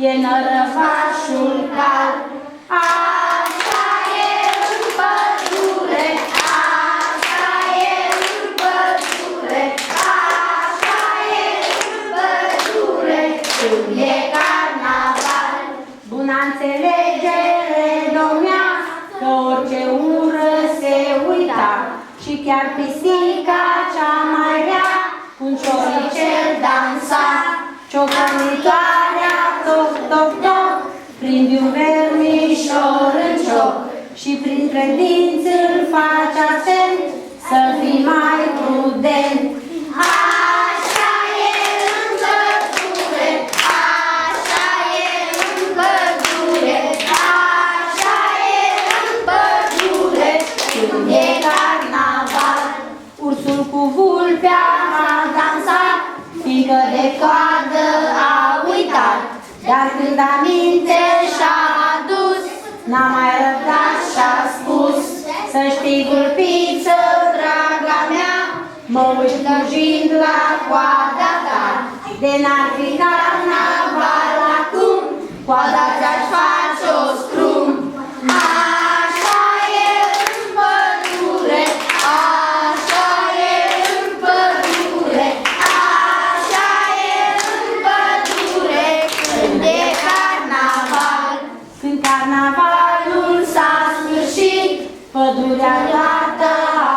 e nărăvașul cal. Așa e în pădure, așa e în pădure, așa e în pădure, când e carnaval. Bună înțelegere domnea, că orice ură se uita, și chiar pisica cea mai rea, un cioricel dansa. Ciocănitoarea, toc, toc, toc, prinde un vermișor în cioc, și printre dinți îl face atent, să fii mai prudent. Așa e în pădure, așa e în pădure, așa e în pădure, când e carnaval. Ursul cu vulpea a dansat, fiindcă de coadă a uitat, dar când aminte și-a adus, n-a mai răbdat și-a spus: să știi, vulpiță, draga mea, mă uit fugind la coada ta, de n-ar fi carnaval acum, coada ți-aș face-o scrum. Așa e în pădure, așa e în pădure, așa e în pădure, când e carnaval. Când carnavalul s-a sfârșit, pădurea toată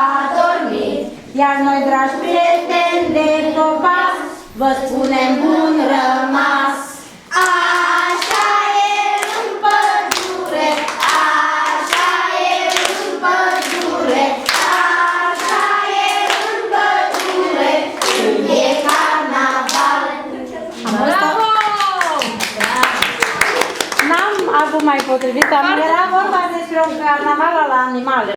a dormit, iar noi, dragi prieteni de copac, vă spunem bun rămas. Așa e în pădure, așa e în pădure, așa e în pădure, când e carnaval. Bravo! N-am avut mai potrivit, dar era vorba despre un carnaval al animalelor.